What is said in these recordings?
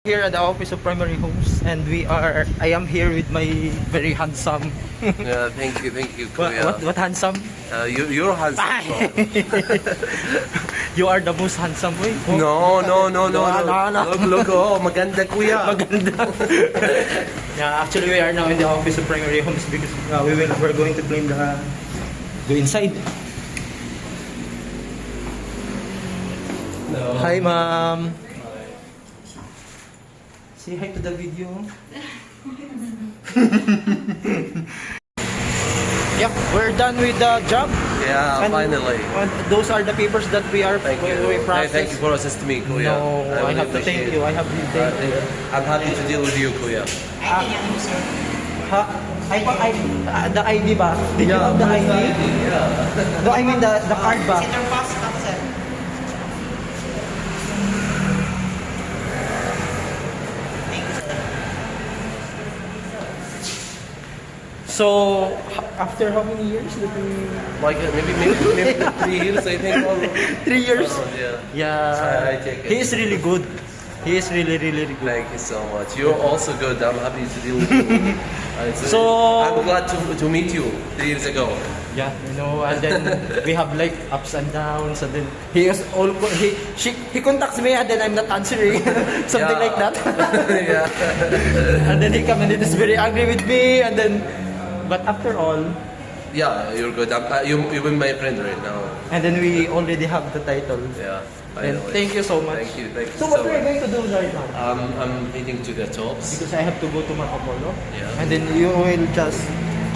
Here at the Office of Primary Homes, and I am here with my very handsome. Yeah, thank you, Kuya. What handsome? You're handsome. You are the most handsome, boy. No. No. Look, oh, maganda, Kuya. Maganda. Yeah, actually we are now in the Office of Primary Homes because we're going to clean go inside. No. Hi, ma'am. Say hi to the video. Yep, we're done with the job. Yeah, And finally. Those are the papers that we Thank you. we process. Thank you for assisting me, Kuya. No, I really have to thank appreciate you. it. I have to thank you. I'm happy to deal with you, Kuya. The ID ba? Did you have the ID? Yeah. No, I mean the card ba? So, after how many years did we... Like maybe 3 years, I think. 3 years? Yeah. Yeah. I take it. He is really good. He is really good. Thank you so much. You're also good. I'm happy to deal with you. I'm glad to meet you 3 years ago. Yeah, you know, and then we have like ups and downs, and then he contacts me, and then I'm not answering, something like that. Yeah. And then he come and he is very angry with me, and then, but after all, Yeah, you're good. You've been my friend right now. and then we already have the title. Yeah. And Finally. thank you so much. Thank you. So what are you going to do right now? I'm heading to the tops. Because I have to go to Marco Polo, Yeah. and then you will just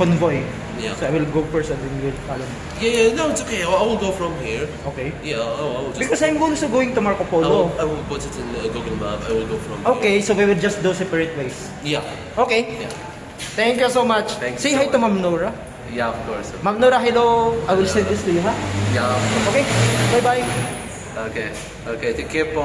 convoy. Yeah. So I will go first, and then you will follow me. Yeah, no, it's okay. I will go from here. Okay. Yeah, I will just. Because I'm also going to Marco Polo. I will put it in Google Map. I will go from Okay, so we will just do separate ways. here. Okay. Yeah. Thank you so much. Thanks Say so hi to much. Ma'am Nora. Yeah, of course. Ma'am Nora, hello. I will send this to you, ha? Yeah. Okay. Bye-bye. Okay. Take care po.